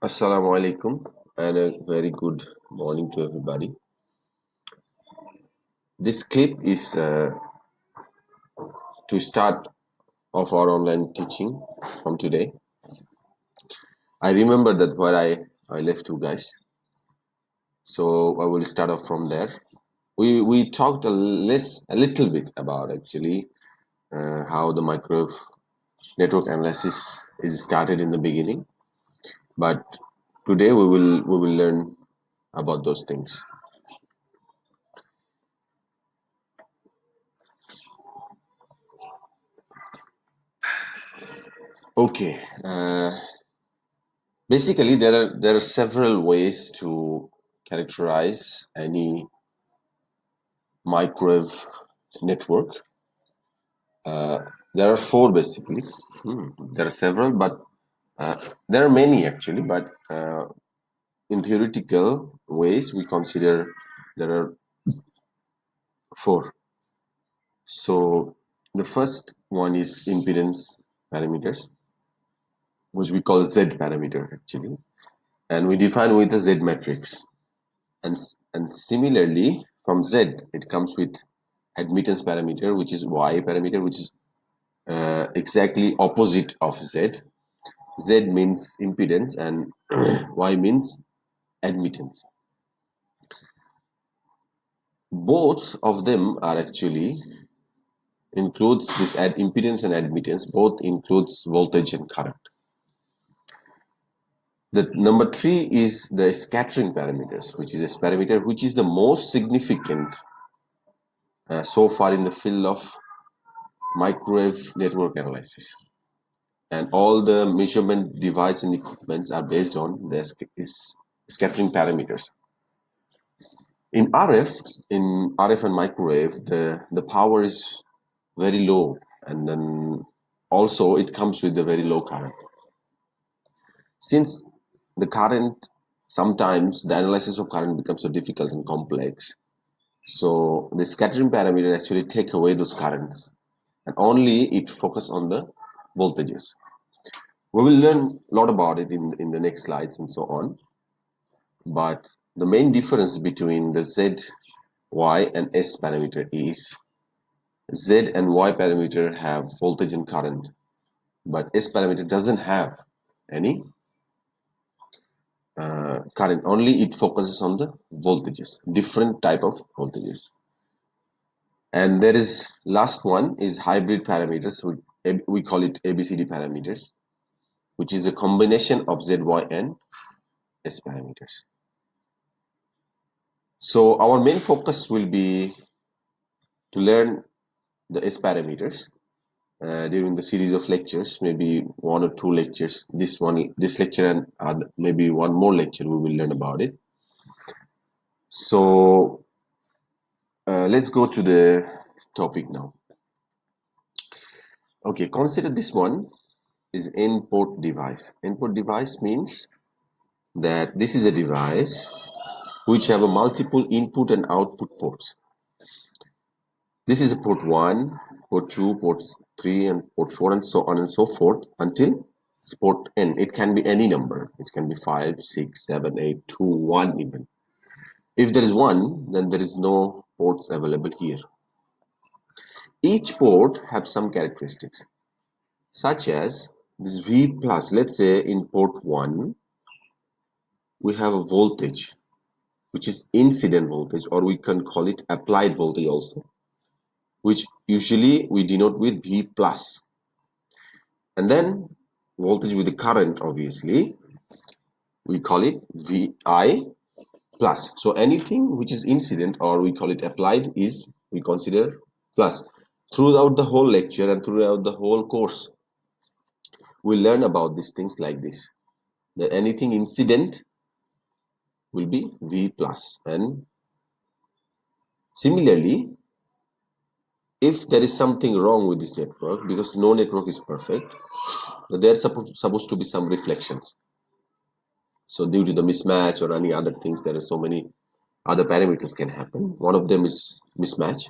Assalamu alaikum and a very good morning to everybody. This clip is to start off our online teaching from today. I remember that where I left you guys, so I will start off from there. We talked a little bit about actually how the microwave network analysis is started in the beginning, but today we will learn about those things. Okay. Basically, there are several ways to characterize any microwave network. Uh, there are four basically. There are several, but uh, there are many actually. But in theoretical ways, we consider there are four. So the first one is impedance parameters, which we call Z parameter actually, and we define with a Z matrix. And similarly, from Z, it comes with admittance parameter, which is Y parameter, which is exactly opposite of Z. Z means impedance and Y means admittance. Both of them are actually includes this impedance and admittance. Both includes voltage and current. The number three is the scattering parameters, which is a parameter which is the most significant so far in the field of microwave network analysis. And all the measurement devices and equipments are based on the scattering parameters. In RF and microwave, the power is very low, and then also it comes with a very low current. Since the current, sometimes the analysis of current becomes so difficult and complex, so the scattering parameter actually take away those currents, and only it focus on the voltages. We will learn a lot about it in the next slides and so on. But the main difference between the Z, Y, and S parameter is Z and Y parameter have voltage and current, but S parameter doesn't have any current. Only it focuses on the voltages, different type of voltages. And there is last one is hybrid parameters. We call it ABCD parameters, which is a combination of Z, Y, and S parameters. So our main focus will be to learn the S parameters during the series of lectures, maybe one or two lectures. This lecture, and maybe one more lecture, we will learn about it. So let's go to the topic now. Okay, consider this one is input device. Input device means that this is a device which have a multiple input and output ports. This is a port 1, port 2, port 3, and port 4, and so on and so forth until it's port n. It can be any number. It can be 5, 6, 7, 8, 2, 1 even. If there is 1, then there is no ports available here. Each port has some characteristics, such as this V plus. Let's say in port 1, we have a voltage, which is incident voltage, or we can call it applied voltage also, which usually we denote with V plus. And then voltage with the current, obviously, we call it VI plus. So anything which is incident, or we call it applied, is we consider plus. Throughout the whole lecture and throughout the whole course, we learn about these things like this. That anything incident will be V plus. And similarly, if there is something wrong with this network, because no network is perfect, there's supposed to be some reflections. So due to the mismatch or any other things, there are so many other parameters can happen. One of them is mismatch.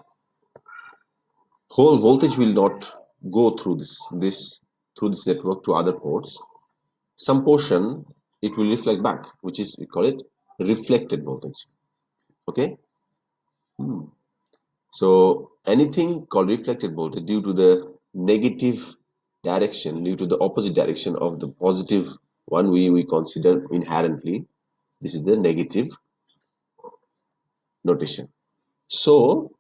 Whole voltage will not go through this network to other ports. Some portion it will reflect back, which is, we call it reflected voltage. Okay. So anything called reflected voltage due to the negative direction, due to the opposite direction of the positive one, we consider inherently this is the negative notation. So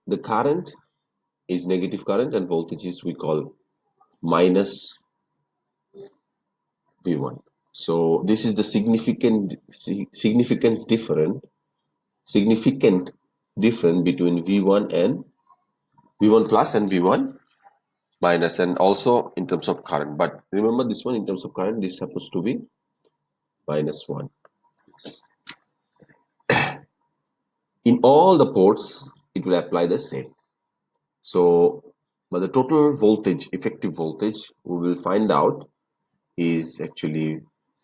the current is negative current and voltage is we call minus V1. So this is the significant difference between V1 and V1 plus and V1 minus, and also in terms of current. But remember this one, in terms of current, this is supposed to be minus 1. In all the ports, it will apply the same. So, but the total voltage, effective voltage, we will find out is actually,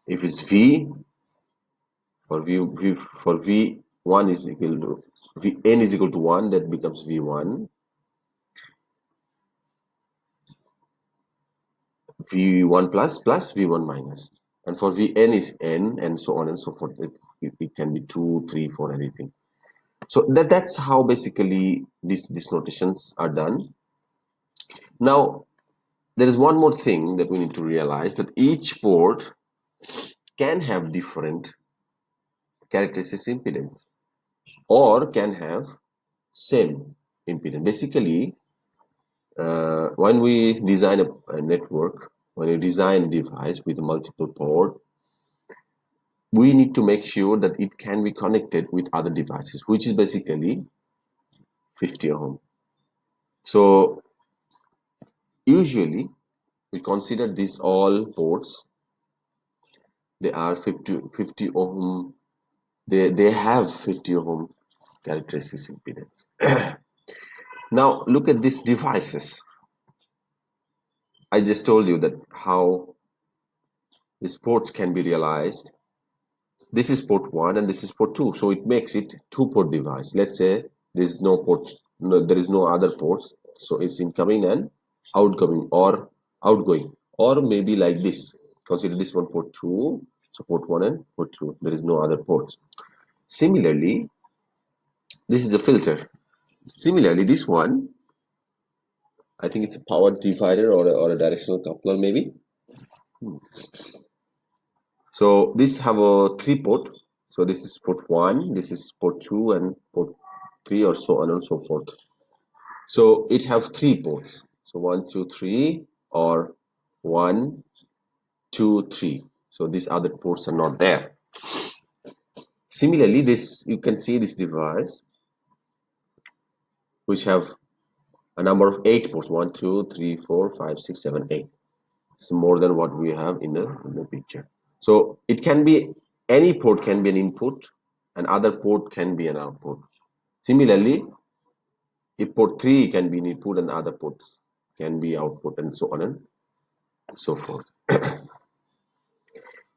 if it's V for V1 is equal to Vn is equal to 1, that becomes V1. V1 plus V1 minus. And for Vn is n, and so on and so forth. It can be 2, 3, 4, anything. So that's how basically these notations are done. Now, there is one more thing that we need to realize, that each port can have different characteristic impedance or can have same impedance. Basically, when we design a network, when you design a device with multiple port, we need to make sure that it can be connected with other devices, which is basically 50 ohm. So usually we consider these all ports, they are 50 ohm, they have 50 ohm characteristics impedance. Now look at these devices. I just told you that how these ports can be realized. This is port 1 and this is port 2, so it makes it 2-port device. Let's say there is no port, there is no other ports, so it's incoming and outgoing, or maybe like this. Consider this one port 2, so port 1 and port 2, there is no other ports. Similarly, this is the filter. Similarly, this one, I think it's a power divider or a directional coupler maybe. So this have a 3-port. So this is port 1, this is port 2, and port 3, or so on and so forth. So it have 3 ports. So 1, 2, 3, or 1, 2, 3. So these other ports are not there. Similarly, this, you can see this device which have a number of 8 ports. 1, 2, 3, 4, 5, 6, 7, 8. It's more than what we have in the picture. So it can be, any port can be an input, and other port can be an output. Similarly, if port 3 can be an input and other ports can be output, and so on and so forth.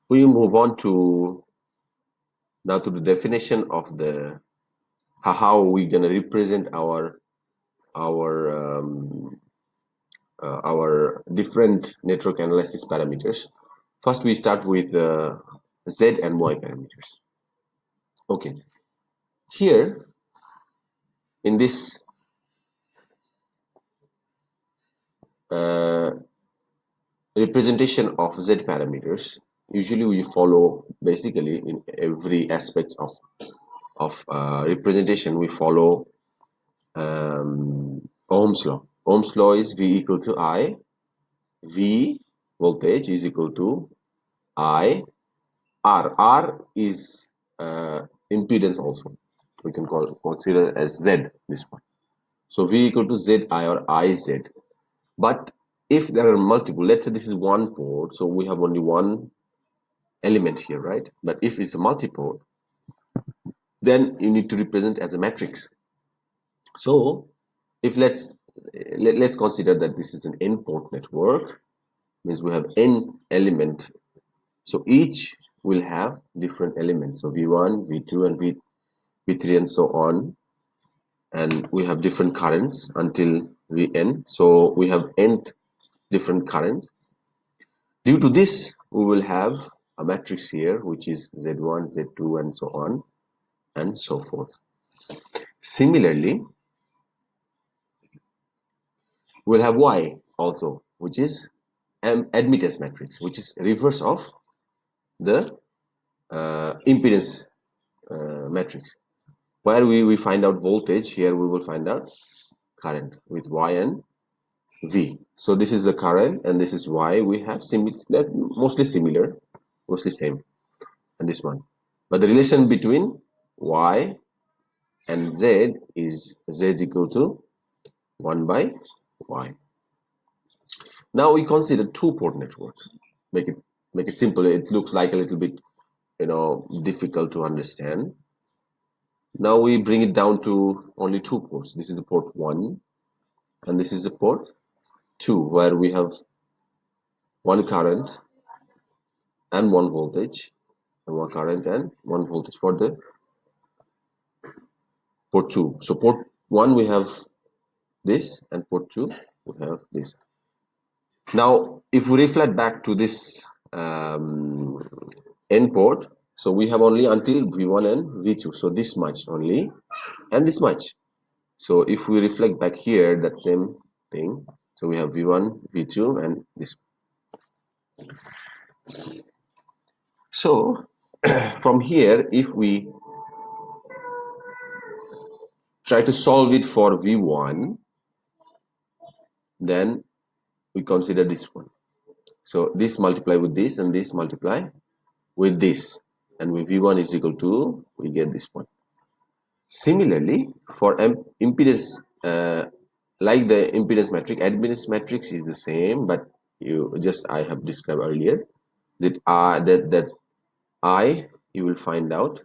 We move on to now to the definition of the how we gonna represent our different network analysis parameters. First, we start with Z and Y parameters. Okay, here in this uh, representation of Z parameters, usually we follow, basically in every aspect of representation, we follow Ohm's law. Ohm's law is V equal to I. V voltage is equal to I R. R is impedance also. We can consider as Z this one. So V equal to Z I or I Z. But if there are multiple, let's say this is one port, so we have only one element here, right? But if it's a multi-port, then you need to represent as a matrix. So if let's consider that this is an n-port network, means we have n element. So each will have different elements. So V1, V2, and V3, and so on. And we have different currents until Vn. So we have n different currents. Due to this, we will have a matrix here which is Z1, Z2 and so on and so forth. Similarly, we'll have Y also, which is admittance matrix, which is reverse of the impedance matrix. Where we find out voltage, here we will find out current with Y and V. So this is the current and this is Y. We have mostly similar, mostly same, and this one. But the relation between Y and Z is Z equal to 1 by Y. Now we consider two-port network. Make it simple. It looks like a little bit, difficult to understand. Now we bring it down to only two ports. This is the port 1 and this is the port 2, where we have one current and one voltage, and one current and one voltage for the port 2. So port 1 we have this and port 2 we have this. Now if we reflect back to this end port, so we have only until V1 and V2, so this much only and this much. So if we reflect back here, that same thing, so we have V1, V2 and this. So from here, if we try to solve it for V1, then we consider this one. So this multiply with this and this multiply with this, and with V1 is equal to, we get this one. Similarly, for impedance, like the impedance matrix, admittance matrix is the same, but I have described earlier that I you will find out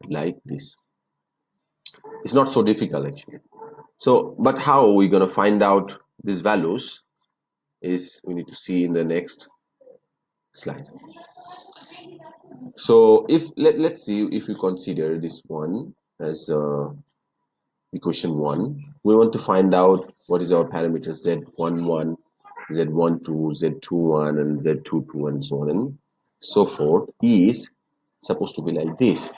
like this. It's not so difficult actually. So, but how are we going to find out these values is we need to see in the next slide. So if let's see, if we consider this one as equation 1, we want to find out what is our parameters Z11, Z12, Z21 and Z22 and so on and so forth is supposed to be like this.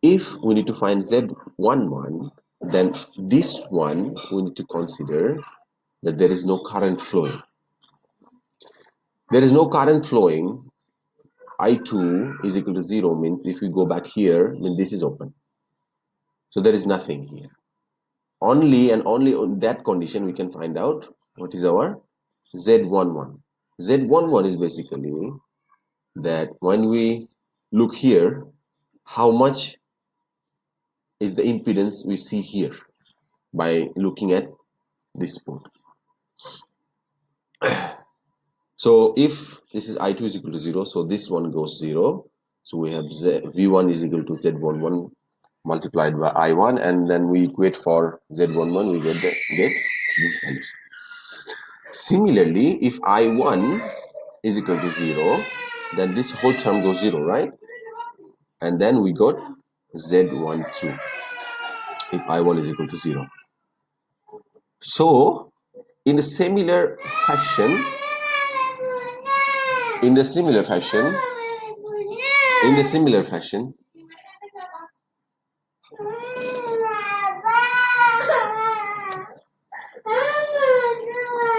If we need to find Z11, then this one we need to consider that there is no current flowing. There is no current flowing. I2 is equal to 0 means if we go back here, then this is open. So there is nothing here. Only and only on that condition we can find out what is our Z11. Z11 is basically that when we look here, how much is the impedance we see here by looking at this port. So if this is I2 is equal to 0, so this one goes 0. So we have V1 is equal to Z11 multiplied by I1, and then we equate for Z11, we get these values. Similarly, if I1 is equal to 0, then this whole term goes 0, right? And then we got Z12 if I1 is equal to 0. So in the similar fashion, in the similar fashion,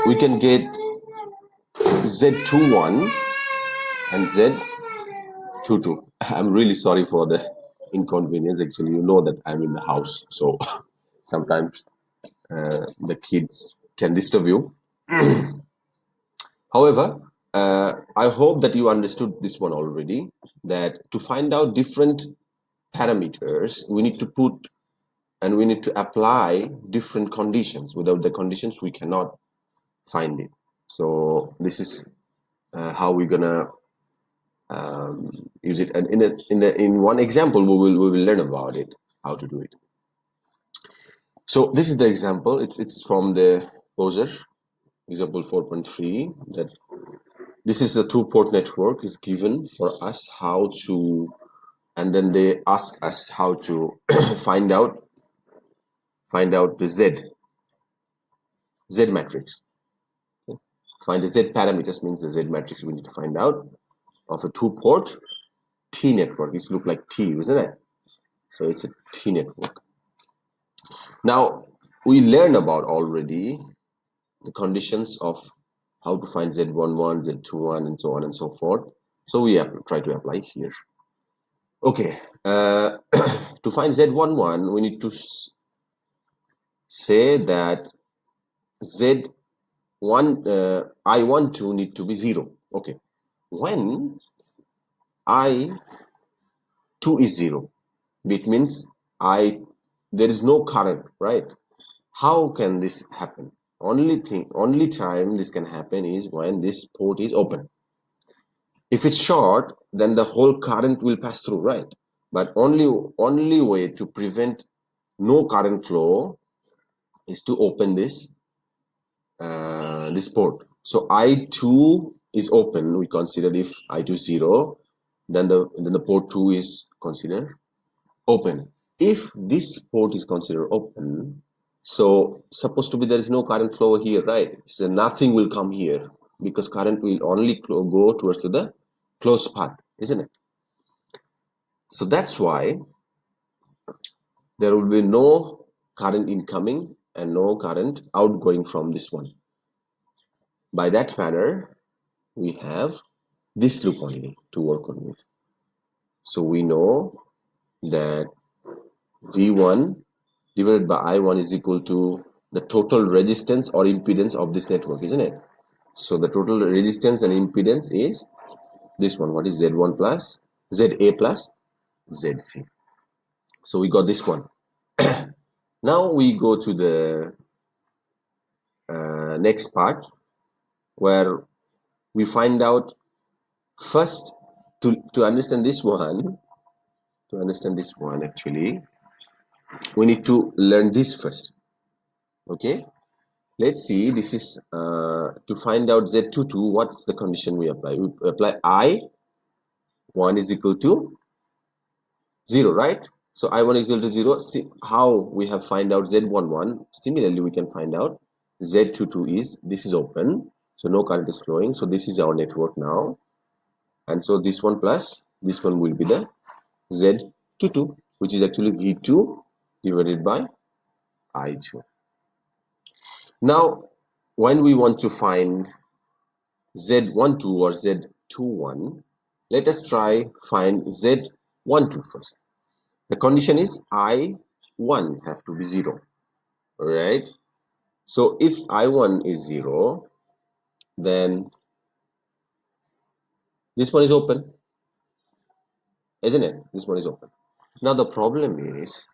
we can get Z21 and Z22. I'm really sorry for the inconvenience. Actually, you know that I'm in the house, so sometimes the kids can disturb you. However, I hope that you understood this one already, that to find out different parameters, we need to put and we need to apply different conditions. Without the conditions, we cannot find it. So this is how we're gonna use it. And in one example, we will learn about it, how to do it. So this is the example. It's from the Poser example 4.3. That this is the two-port network is given for us how to, and then they ask us how to find out the Z matrix. Okay. Find the Z parameters means the Z matrix we need to find out. of a two-port T network. It's look like T, isn't it? So it's a T network. Now we learned about already the conditions of how to find Z11, Z21, and so on and so forth. So we have to try to apply here. Okay, to find Z11, we need to say that Z1, I12 need to be 0. Okay, when I2 is 0, it means there is no current, right? How can this happen? Only time this can happen is when this port is open. If it's short, then the whole current will pass through, right? But only way to prevent no current flow is to open this port. So I2 is open. We consider if I2 is 0, then the port 2 is considered open. If this port is considered open, so supposed to be there is no current flow here, right? So nothing will come here because current will only go towards to the closed path, isn't it? So that's why there will be no current incoming and no current outgoing from this one. By that manner, we have this loop only to work on with. So we know that V1 divided by I1 is equal to the total resistance or impedance of this network, isn't it? So the total resistance and impedance is this one. What is Z1 plus ZA plus ZC? So we got this one. Now we go to the next part where we find out first to understand this one. To understand this one, actually, we need to learn this first. Okay, let's see. This is to find out Z22. What's the condition we apply? We apply I1 is equal to 0, right? So I1 equal to 0. See how we have find out Z11. Similarly, we can find out Z22 is this is open, so no current is flowing. So this is our network now, and so this one plus this one will be the Z22, which is actually V2 divided by I2. Now, when we want to find Z12 or Z21, let us try find Z12 first. The condition is I1 have to be 0, right? So if I1 is 0, then this one is open, isn't it? This one is open. Now the problem is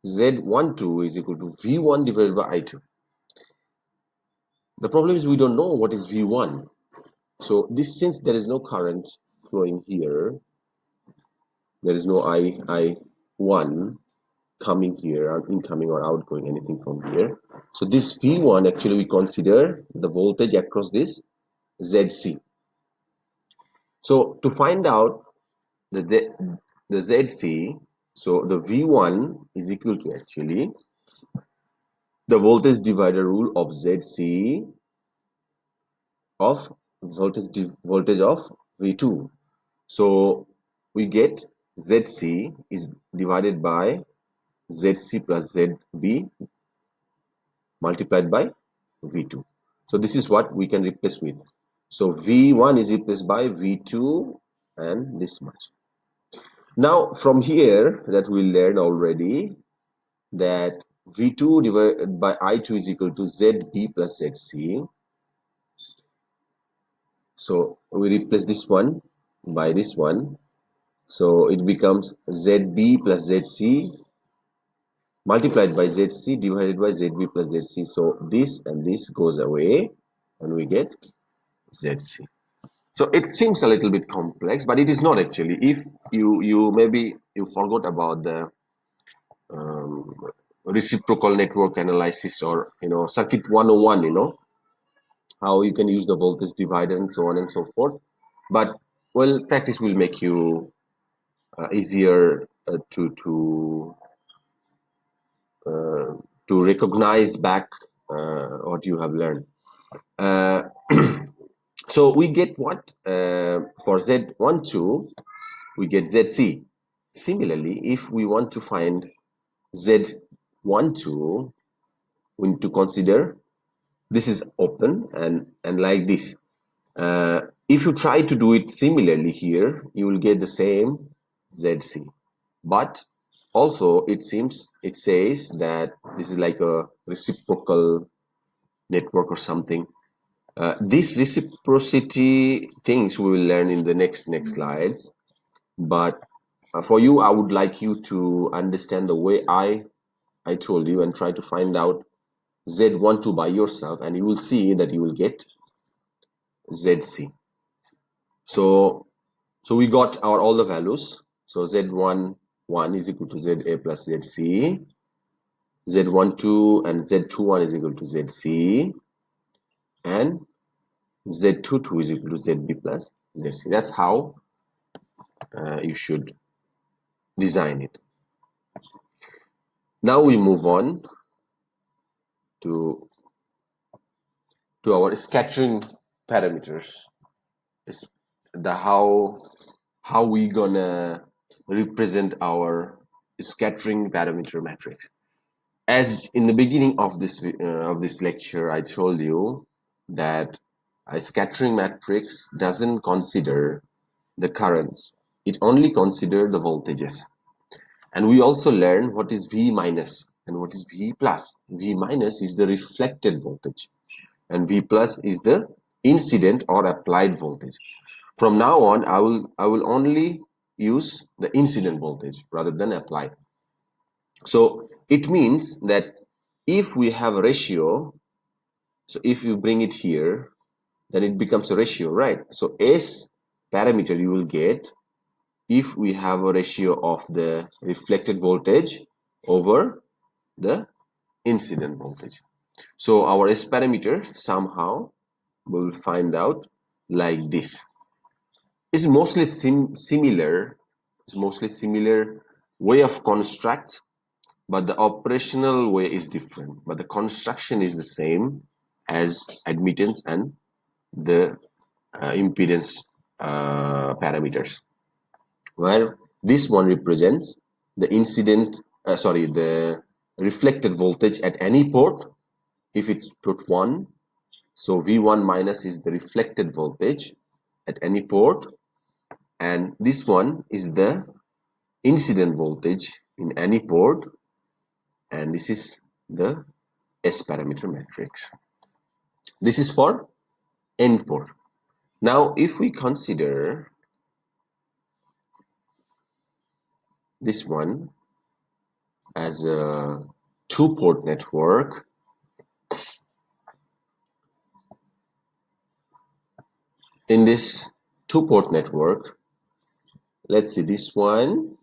Z12 is equal to V1 divided by I2. The problem is we don't know what is V1. So this, since there is no current flowing here, there is no I1 coming here or incoming or outgoing anything from here. So this V1 actually we consider the voltage across this ZC. So to find out the ZC, so the V1 is equal to actually the voltage divider rule of ZC of voltage of V2. So we get ZC is divided by ZC plus ZB multiplied by V2. So this is what we can replace with. So V1 is replaced by V2 and this much. Now from here that we learned already that V2 divided by I2 is equal to ZB plus ZC. So we replace this one by this one. So it becomes ZB plus ZC multiplied by ZC divided by ZB plus ZC. So this and this goes away and we get ZC. So it seems a little bit complex, but it is not actually. If you maybe you forgot about the um, reciprocal network analysis or circuit 101, how you can use the voltage divider and so on and so forth. But well, practice will make you easier uh, to recognize back what you have learned. Uh, So we get what? For Z12, we get ZC. Similarly, if we want to find Z12, we need to consider this is open and like this. If you try to do it similarly here, you will get the same ZC. But also it says that this is like a reciprocal network or something. These reciprocity things we will learn in the next slides. But for you, I would like you to understand the way I told you and try to find out Z12 by yourself, and you will see that you will get ZC. So we got our all the values. So Z11 is equal to ZA plus ZC. Z12 and Z21 is equal to ZC. And Z22 is equal to ZB plus ZC. That's how you should design it. Now we move on to our scattering parameters. Is the how we gonna represent our scattering parameter matrix. As in the beginning of this lecture, I told you that a scattering matrix doesn't consider the currents; it only considers the voltages. And we also learn what is V minus and what is V plus. V minus is the reflected voltage, and V plus is the incident or applied voltage. From now on, I will only use the incident voltage rather than applied. So it means that if we have a ratio, so if you bring it here, then it becomes a ratio, right? So S parameter you will get if we have a ratio of the reflected voltage over the incident voltage. So our S parameter somehow will find out like this. It's mostly similar. It's mostly similar way of construct, but the operational way is different. But the construction is the same as admittance and the impedance parameters, where this one represents the the reflected voltage at any port. If it's port 1, so V1 minus is the reflected voltage at any port, and this one is the incident voltage in any port, and this is the S parameter matrix. This is for N port. Now if we consider this one as a two-port network, in this two-port network, let's see, this one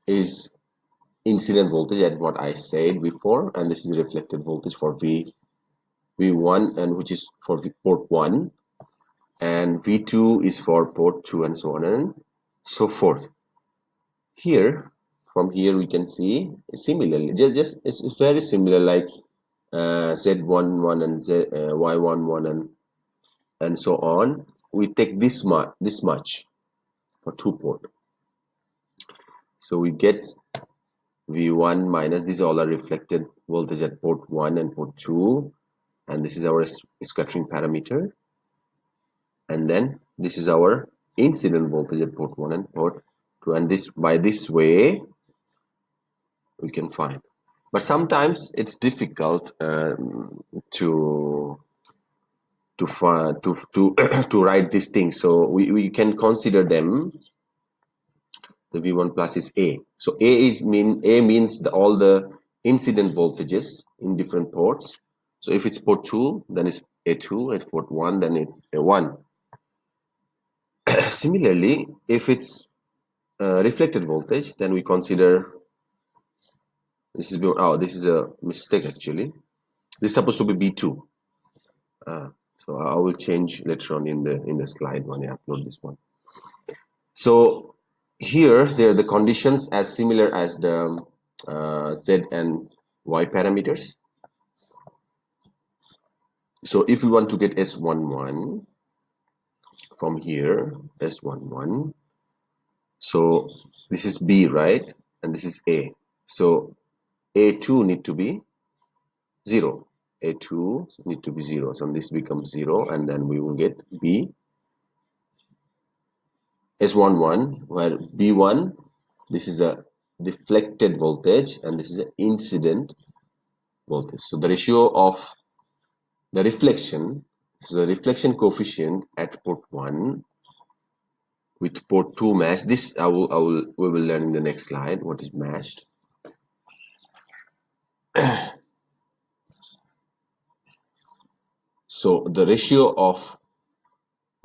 is incident voltage at what I said before, and this is reflected voltage for V1, and which is for port 1, and V2 is for port 2, and so on and so forth. Here, from here we can see similarly, just it's very similar, like Z11 and Y11 and so on. We take this much for two port, so we get V1 minus, these all are reflected voltage at port 1 and port 2, and this is our scattering parameter, and then this is our incident voltage at port 1 and port 2, and this by this way we can find. But sometimes it's difficult to to write these things, so we can consider them. The V1 plus is A. So A means all the incident voltages in different ports. So if it's port 2, then it's A2. If port 1, then it's A1. Similarly, if it's reflected voltage, then we consider this is a mistake actually. This is supposed to be B2. So I will change later on in the slide when I upload this one. So here, there are the conditions as similar as the Z and Y parameters. So if we want to get S11 from here, S11, so this is B, right? And this is A. So A2 need to be 0. A2 need to be 0. So this becomes 0, and then we will get B S11, where B1, this is a deflected voltage and this is an incident voltage. So the ratio of the reflection, so the reflection coefficient at port 1 with port 2 matched. This we will learn in the next slide what is matched. So the ratio of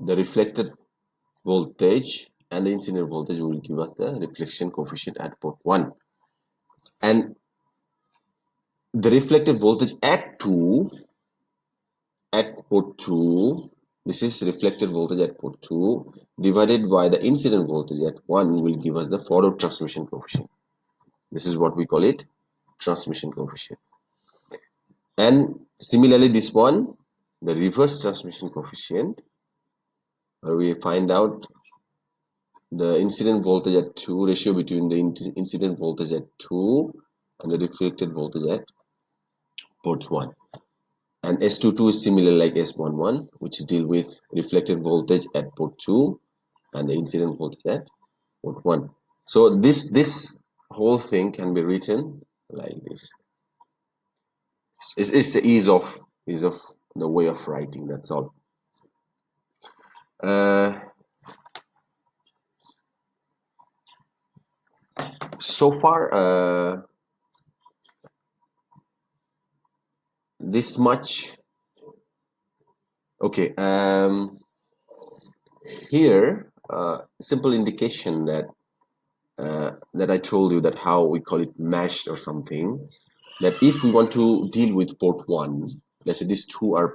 the reflected voltage and the incident voltage will give us the reflection coefficient at port 1. And the reflected voltage at port 2, this is reflected voltage at port 2 divided by the incident voltage at 1 will give us the forward transmission coefficient. This is what we call it, transmission coefficient. And similarly this one, the reverse transmission coefficient, where we find out the incident voltage at 2, ratio between the incident voltage at 2 and the reflected voltage at port 1. And S22 is similar like S11, which is deal with reflected voltage at port 2 and the incident voltage at port 1. So this whole thing can be written like this. It's the ease of the way of writing. That's all. So far, this much. Okay. Here, simple indication that that I told you that how we call it meshed or something. That if we want to deal with port 1, let's say these two are